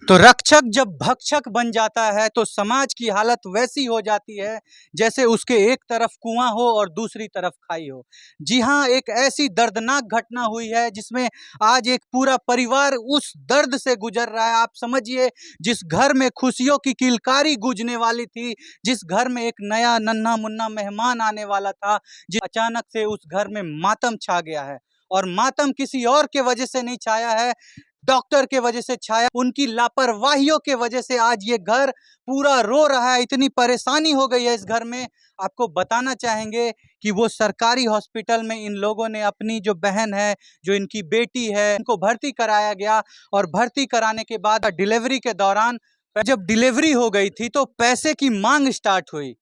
तो रक्षक जब भक्षक बन जाता है तो समाज की हालत वैसी हो जाती है जैसे उसके एक तरफ कुआं हो और दूसरी तरफ खाई हो। जी हाँ, एक ऐसी दर्दनाक घटना हुई है जिसमें आज एक पूरा परिवार उस दर्द से गुजर रहा है। आप समझिए, जिस घर में खुशियों की किलकारी गूंजने वाली थी, जिस घर में एक नया नन्हा मुन्ना मेहमान आने वाला था, जिस अचानक से उस घर में मातम छा गया है। और मातम किसी और के वजह से नहीं छाया है, डॉक्टर के वजह से छाया। उनकी लापरवाहियों के वजह से आज ये घर पूरा रो रहा है। इतनी परेशानी हो गई है इस घर में। आपको बताना चाहेंगे कि वो सरकारी हॉस्पिटल में इन लोगों ने अपनी जो बहन है, जो इनकी बेटी है, उनको भर्ती कराया गया। और भर्ती कराने के बाद डिलीवरी के दौरान जब डिलीवरी हो गई थी तो पैसे की मांग स्टार्ट हुई,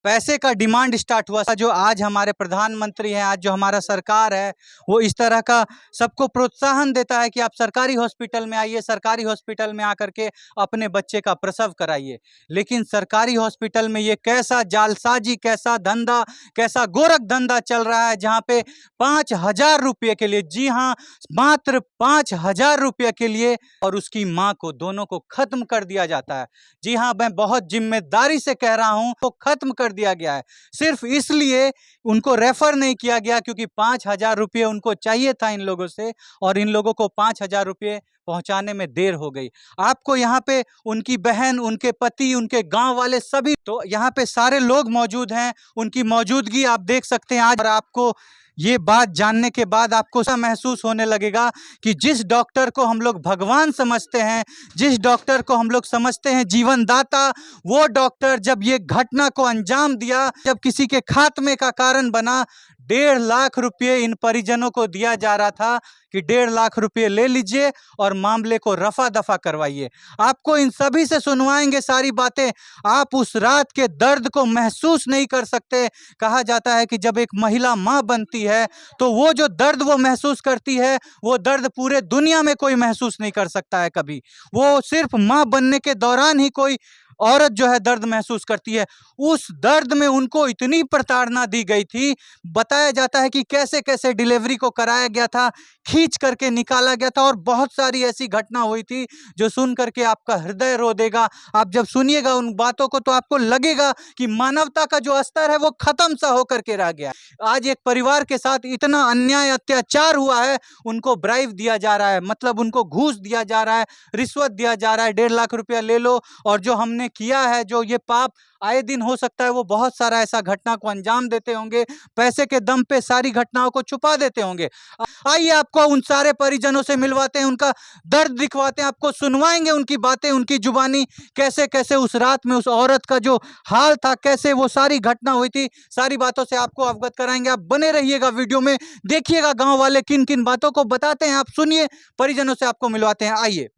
पैसे का डिमांड स्टार्ट हुआ। जो आज हमारे प्रधानमंत्री हैं, आज जो हमारा सरकार है, वो इस तरह का सबको प्रोत्साहन देता है कि आप सरकारी हॉस्पिटल में आइए, सरकारी हॉस्पिटल में आकर के अपने बच्चे का प्रसव कराइए। लेकिन सरकारी हॉस्पिटल में ये कैसा जालसाजी, कैसा धंधा, कैसा गोरख धंधा चल रहा है, जहाँ पे 5,000 रुपये के लिए, जी हाँ, मात्र 5,000 रुपये के लिए और उसकी माँ को, दोनों को खत्म कर दिया जाता है। जी हाँ, मैं बहुत जिम्मेदारी से कह रहा हूँ, तो खत्म कर दिया गया है। सिर्फ इसलिए उनको रेफर नहीं किया गया क्योंकि 5,000 रुपये उनको चाहिए था इन लोगों से, और इन लोगों को 5,000 रुपये पहुंचाने में देर हो गई। आपको यहाँ पे उनकी बहन, उनके पति, उनके गांव वाले सभी, तो यहाँ पे सारे लोग मौजूद हैं। उनकी मौजूदगी आप देख सकते हैं आज। और आपको ये बात जानने के बाद आपको ऐसा महसूस होने लगेगा कि जिस डॉक्टर को हम लोग भगवान समझते हैं, जिस डॉक्टर को हम लोग समझते हैं जीवन दाता, वो डॉक्टर जब ये घटना को अंजाम दिया, जब किसी के खात्मे का कारण बना, 1.5 लाख रुपये इन परिजनों को दिया जा रहा था कि 1.5 लाख रुपये ले लीजिए और मामले को रफा दफा करवाइए। आपको इन सभी से सुनवाएंगे सारी बातें। आप उस रात के दर्द को महसूस नहीं कर सकते। कहा जाता है कि जब एक महिला माँ बनती है तो वो जो दर्द वो महसूस करती है, वो दर्द पूरे दुनिया में कोई महसूस नहीं कर सकता है कभी। वो सिर्फ माँ बनने के दौरान ही कोई औरत जो है दर्द महसूस करती है। उस दर्द में उनको इतनी प्रताड़ना दी गई थी। बताया जाता है कि कैसे कैसे डिलीवरी को कराया गया था, खींच करके निकाला गया था, और बहुत सारी ऐसी घटना हुई थी जो सुन करके आपका हृदय रो देगा। आप जब सुनिएगा उन बातों को तो आपको लगेगा कि मानवता का जो स्तर है वो खत्म सा होकर के रह गया। आज एक परिवार के साथ इतना अन्याय अत्याचार हुआ है, उनको ब्राइब दिया जा रहा है, मतलब उनको घूस दिया जा रहा है, रिश्वत दिया जा रहा है, 1.5 लाख रुपया ले लो। और जो हमने किया है, जो ये पाप आए दिन हो सकता है, वो बहुत सारा ऐसा घटना को अंजाम देते होंगे, पैसे के दम पे सारी घटनाओं को छुपा देते होंगे। आइए आपको उन सारे परिजनों से मिलवाते हैं, उनका दर्द दिखवाते हैं, आपको सुनवाएंगे उनकी बातें, उनकी जुबानी, कैसे कैसे उस रात में उस औरत का जो हाल था, कैसे वो सारी घटना हुई थी, सारी बातों से आपको अवगत कराएंगे। आप बने रहिएगा वीडियो में, देखिएगा गांव वाले किन किन बातों को बताते हैं, आप सुनिए, परिजनों से आपको मिलवाते हैं। आइए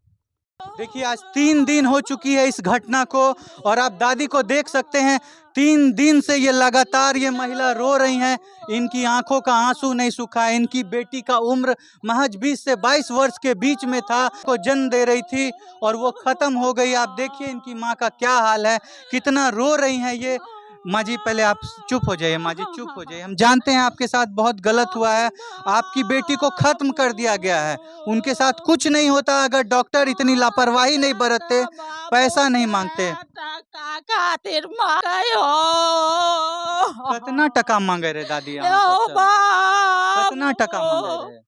देखिए, आज 3 दिन हो चुकी है इस घटना को, और आप दादी को देख सकते हैं, 3 दिन से ये लगातार ये महिला रो रही हैं। इनकी आंखों का आंसू नहीं सूखा है। इनकी बेटी का उम्र महज 20 से 22 वर्ष के बीच में था, को जन्म दे रही थी और वो खत्म हो गई। आप देखिए इनकी माँ का क्या हाल है, कितना रो रही हैं ये। माँ जी, पहले आप चुप हो जाइए, माँ जी चुप हो जाइए। हम जानते हैं आपके साथ बहुत गलत हुआ है, आपकी बेटी को खत्म कर दिया गया है। उनके साथ कुछ नहीं होता अगर डॉक्टर इतनी लापरवाही नहीं बरतते, पैसा नहीं मांगते। कितना टका मांगे रे दादी यहाँ पर से? कितना टका मांगे रे?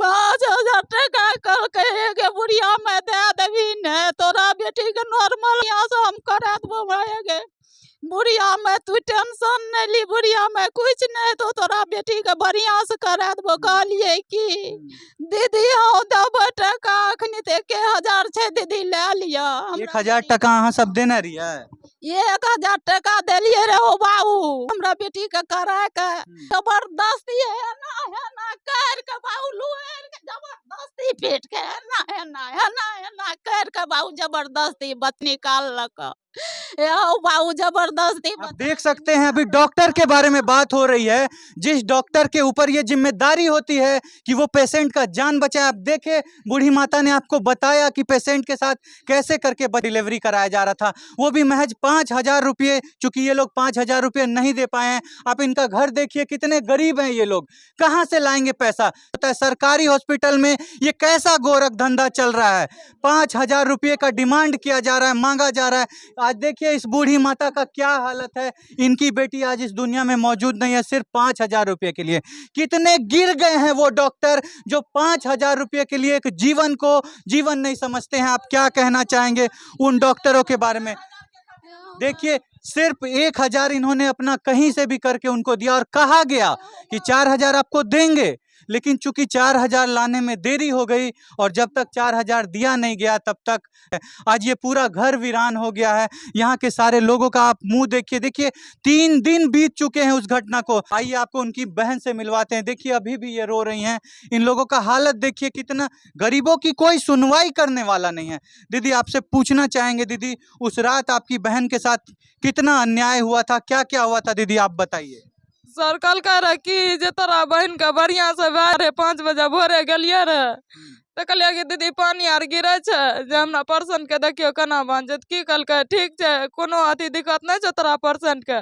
5,000 टका कल कहे के बुढ़िया में दे देवी ने, तोरा बेटी के नॉर्मल यहाँ से हम करा देबो भागे। बुढ़िया में तू टेंशन नहीं ली, बुढ़िया में कुछ नहीं, तो तोरा बेटी के बढ़िया से करा देबो। कहलिए कि दीदी हाँ देबो टका, अखनी ते 1,000 छे दीदी ले लिया। 1,000 टका अहाँ सब देने रहिए? 1,000 टका दिलिए रे हो बाबू, हमरा बेटी के करा के जबरदस्ती है ना कर के बाबू, लुएर के जबरदस्ती पेट के है ना कर के बाबू जबरदस्ती बच निकाल लक। आओ बाबू जबरदस्ती आप देख सकते हैं अभी डॉक्टर के बारे में बात हो रही है, जिस डॉक्टर के ऊपर ये जिम्मेदारी होती है कि वो पेशेंट का जान बचाए। आप देखे बूढ़ी माता ने आपको बताया कि पेशेंट के साथ कैसे करके डिलीवरी कराया जा रहा था, वो भी महज 5,000 रुपये। चूंकि ये लोग 5,000 रुपये नहीं दे पाए हैं, आप इनका घर देखिए, कितने गरीब हैं ये लोग, कहाँ से लाएंगे पैसा। होता है सरकारी हॉस्पिटल में ये कैसा गोरख धंधा चल रहा है, 5,000 रुपये का डिमांड किया जा रहा है, मांगा जा रहा है। आज देखिए इस बूढ़ी माता का क्या हालत है, इनकी बेटी आज इस दुनिया में मौजूद नहीं है, सिर्फ 5,000 रुपये के लिए। कितने गिर गए हैं वो डॉक्टर जो 5,000 रुपये के लिए एक जीवन को जीवन नहीं समझते हैं। आप क्या कहना चाहेंगे उन डॉक्टरों के बारे में? देखिए सिर्फ 1,000 इन्होंने अपना कहीं से भी करके उनको दिया और कहा गया कि 4,000 आपको देंगे, लेकिन चूंकि 4,000 लाने में देरी हो गई और जब तक 4,000 दिया नहीं गया तब तक आज ये पूरा घर वीरान हो गया है। यहाँ के सारे लोगों का आप मुंह देखिए, देखिए 3 दिन बीत चुके हैं उस घटना को। आइए आपको उनकी बहन से मिलवाते हैं। देखिए अभी भी ये रो रही हैं, इन लोगों का हालत देखिए, कितना गरीबों की कोई सुनवाई करने वाला नहीं है। दीदी आपसे पूछना चाहेंगे, दीदी उस रात आपकी बहन के साथ कितना अन्याय हुआ था, क्या क्या हुआ था, दीदी आप बताइए। सर कल कह रहे कि जे तोरा बहन के बढ़िया से भए रहे 5 बजे भोरे गेलिए रहे तो कहलिए कि दीदी पानी आर गिरे छे जे हमरा पर्सन के देखियो केना बांझत की कहलकै ठीक छे कोनो अथी दिक्कत नहीं छे तोरा पर्सन के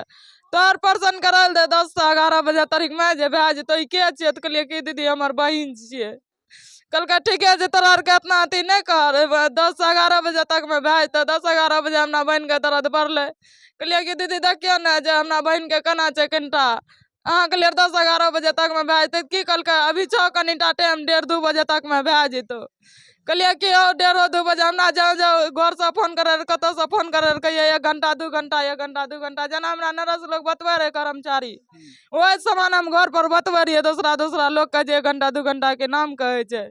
तोहर पर्सन करल दे 10 से 11 बजे तारीख में जे भए जेतै के छियै तो कहलिए कि दीदी हमर बहिन छियै। कहलकै ठीक है जे तोरा आर के इतना अथी नहीं कर 10 से 11 बजे तक में भए जेतै 10-11 बजे हमरा बहन के दर्द बढ़ले कहलिए कि दीदी देखियो ने जे हमरा बहन के केना छै कनिटा अहाँ कहलिए 10-11 बजे तक में भए जेतै की कहलकै अभी छौ कनिटा टाइम 1:30-2 बजे तक में भए जेतौ कहलिए कि 1:30-2 बजे हमरा जाओ जाओ घर से फोन करे कतौ से फोन करे कहिए 1 घंटा 2 घंटा 1 घंटा 2 घंटा जना हमरा नरस लोग बतबे रहे कर्मचारी वही समान हम घर पर बतबे रहिए दूसरा लोग के जे 1 घंटा 2 घंटा के नाम कहे छै।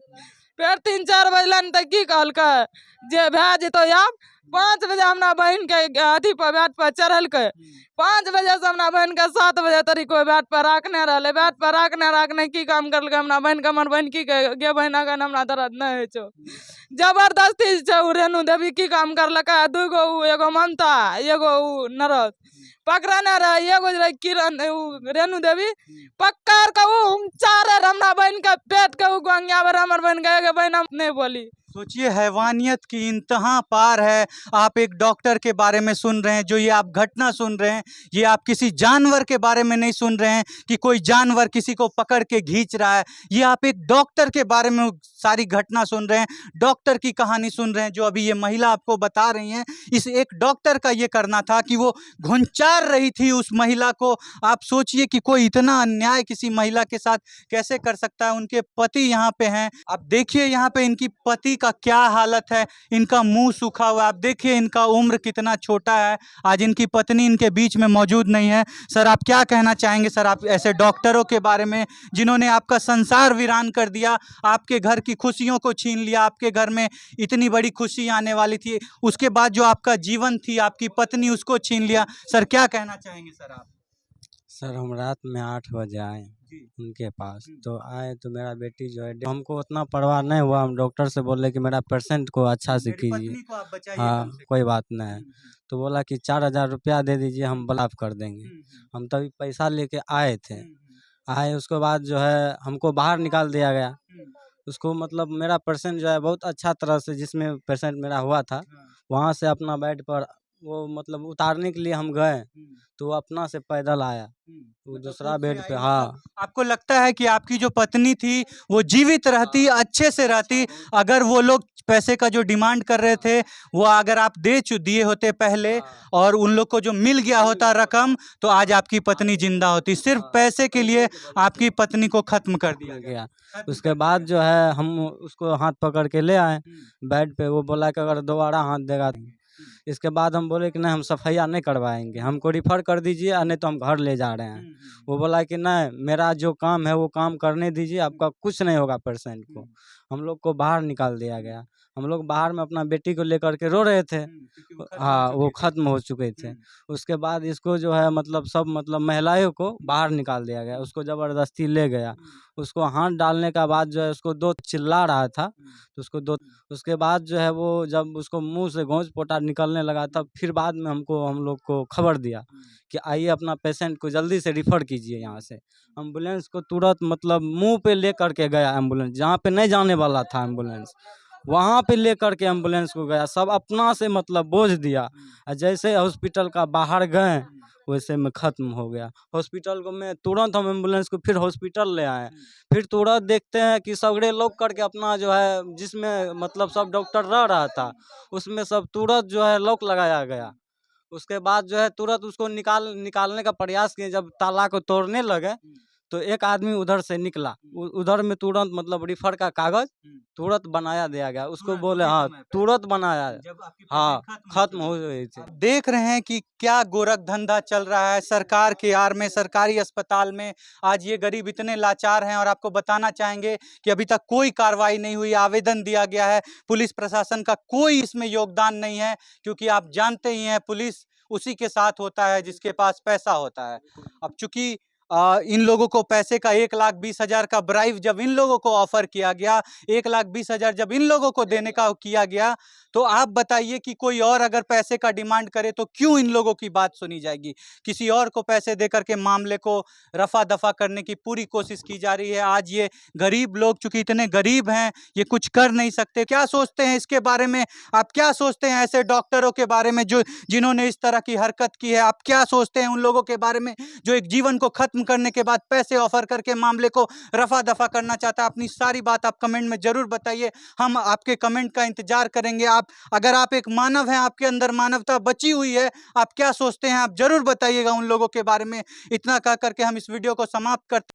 फिर 3-4 बजलन तो की कहलकै जे भए जेतौ आब 5 बजे हमरा बहन के अथी पर बैट पर चढ़लकै 5 बजे से हमरा बहन के 7 बजे तरी कोई बैट पर राखने रहले बैट पर राखने की काम करलकै हमरा बहन के हमर बहन की कहे गे बहन अगर हमरा दर्द नहीं होइ छौ जबरदस्ती छै उ रेणु देवी की काम करलकै 2 गो एगो ममता एगो उ नरस पकड़ने रहे एगो रहे किरण रेणु देवी पकड़ के उ चारे हमरा बहन के पेट के उ गोंगिया बर हमर बहन के बहन हम नहीं बोली। सोचिए हैवानियत की इंतहा पार है। आप एक डॉक्टर के बारे में सुन रहे हैं, जो ये आप घटना सुन रहे हैं, ये आप किसी जानवर के बारे में नहीं सुन रहे हैं कि कोई जानवर किसी को पकड़ के खींच रहा है। ये आप एक डॉक्टर के बारे में सारी घटना सुन रहे हैं, डॉक्टर की कहानी सुन रहे हैं। जो अभी ये महिला आपको बता रही हैं, इस एक डॉक्टर का ये करना था कि वो घुंचार रही थी उस महिला को। आप सोचिए कि कोई इतना अन्याय किसी महिला के साथ कैसे कर सकता है। उनके पति यहाँ पे हैं, आप देखिए यहाँ पे इनकी पति का क्या हालत है, इनका मुंह सूखा हुआ है। आप देखिए इनका उम्र कितना छोटा है। आज इनकी पत्नी इनके बीच में मौजूद नहीं है। सर आप क्या कहना चाहेंगे, सर आप ऐसे डॉक्टरों के बारे में जिन्होंने आपका संसार वीरान कर दिया, आपके घर की खुशियों को छीन लिया, आपके घर में इतनी बड़ी खुशी आने वाली थी, उसके बाद जो आपका जीवन थी आपकी पत्नी उसको छीन लिया। सर क्या कहना चाहेंगे सर आप? सर हम रात में 8 बजे आए उनके पास, तो आए तो मेरा बेटी जो है हमको उतना परवाह नहीं हुआ। हम डॉक्टर से बोले कि मेरा पेशेंट को अच्छा से कीजिए, हाँ कोई बात नहीं है। तो बोला कि 4,000 रुपया दे दीजिए हम ब्लाफ कर देंगे। हम तभी पैसा लेके आए थे। आए उसके बाद जो है हमको बाहर निकाल दिया गया। उसको मतलब मेरा पेशेंट जो है बहुत अच्छा तरह से, जिसमें पेशेंट मेरा हुआ था वहाँ से अपना बेड पर वो मतलब उतारने के लिए हम गए तो वो अपना से पैदल आया वो दूसरा बेड पे। हाँ आपको लगता है कि आपकी जो पत्नी थी वो जीवित रहती, अच्छे से रहती, अगर वो लोग पैसे का जो डिमांड कर रहे थे वो अगर आप दिए होते पहले और उन लोग को जो मिल गया होता रकम, तो आज आपकी पत्नी जिंदा होती। सिर्फ पैसे के लिए आपकी पत्नी को खत्म कर दिया गया। उसके बाद जो है हम उसको हाथ पकड़ के ले आए बेड पे। वो बोला कि अगर दोबारा हाथ देगा। इसके बाद हम बोले कि नहीं हम सफाइया नहीं करवाएंगे, हमको रिफ़र कर दीजिए और नहीं तो हम घर ले जा रहे हैं। वो बोला कि नहीं मेरा जो काम है वो काम करने दीजिए, आपका कुछ नहीं होगा पेशेंट को। हम लोग को बाहर निकाल दिया गया। हम लोग बाहर में अपना बेटी को लेकर के रो रहे थे। हाँ, वो ख़त्म हो चुके थे। उसके बाद इसको जो है मतलब सब मतलब महिलाओं को बाहर निकाल दिया गया, उसको ज़बरदस्ती ले गया। उसको हाथ डालने का बाद जो है उसको 2 चिल्ला रहा था, तो उसको 2 उसके बाद जो है वो जब उसको मुँह से घोंच-पोटा निकलने लगा तब फिर बाद में हम लोग को खबर दिया कि आइए अपना पेशेंट को जल्दी से रिफ़र कीजिए यहाँ से। एम्बुलेंस को तुरंत मतलब मुँह पे लेकर के गया एम्बुलेंस, जहाँ पे नहीं जाने वाला था एम्बुलेंस, वहाँ पे लेकर के एम्बुलेंस को गया। सब अपना से मतलब बोझ दिया। जैसे हॉस्पिटल का बाहर गए वैसे में ख़त्म हो गया। हॉस्पिटल को में तुरंत हम एम्बुलेंस को फिर हॉस्पिटल ले आए। फिर तुरंत देखते हैं कि सगड़े लोग करके अपना जो है जिसमें मतलब सब डॉक्टर रह रहा था, उसमें सब तुरंत जो है लॉक लगाया गया। उसके बाद जो है तुरंत उसको निकालने का प्रयास किए, जब ताला को तोड़ने लगे तो एक आदमी उधर से निकला। उधर में तुरंत मतलब रिफर का कागज तुरंत बनाया दिया गया उसको, बोले हाँ तुरंत बनाया। हाँ, खत्म हो गई थी। देख रहे हैं कि क्या गोरख धंधा चल रहा है सरकार के आड़ में, सरकारी अस्पताल में। आज ये गरीब इतने लाचार हैं और आपको बताना चाहेंगे कि अभी तक कोई कार्रवाई नहीं हुई। आवेदन दिया गया है, पुलिस प्रशासन का कोई इसमें योगदान नहीं है, क्योंकि आप जानते ही हैं पुलिस उसी के साथ होता है जिसके पास पैसा होता है। अब चूंकि इन लोगों को पैसे का 1,20,000 का ब्राइब जब इन लोगों को ऑफर किया गया, 1,20,000 जब इन लोगों को देने का किया गया, तो आप बताइए कि कोई और अगर पैसे का डिमांड करे तो क्यों इन लोगों की बात सुनी जाएगी। किसी और को पैसे देकर के मामले को रफा दफा करने की पूरी कोशिश की जा रही है। आज ये गरीब लोग चूंकि इतने गरीब हैं, ये कुछ कर नहीं सकते। क्या सोचते हैं इसके बारे में? आप क्या सोचते हैं ऐसे डॉक्टरों के बारे में जो जिन्होंने इस तरह की हरकत की है? आप क्या सोचते हैं उन लोगों के बारे में जो एक जीवन को खत्म करने के बाद पैसे ऑफर करके मामले को रफा दफा करना चाहता है? अपनी सारी बात आप कमेंट में जरूर बताइए, हम आपके कमेंट का इंतजार करेंगे। अगर आप एक मानव हैं, आपके अंदर मानवता बची हुई है, आप क्या सोचते हैं आप जरूर बताइएगा उन लोगों के बारे में। इतना कह करके हम इस वीडियो को समाप्त करते हैं।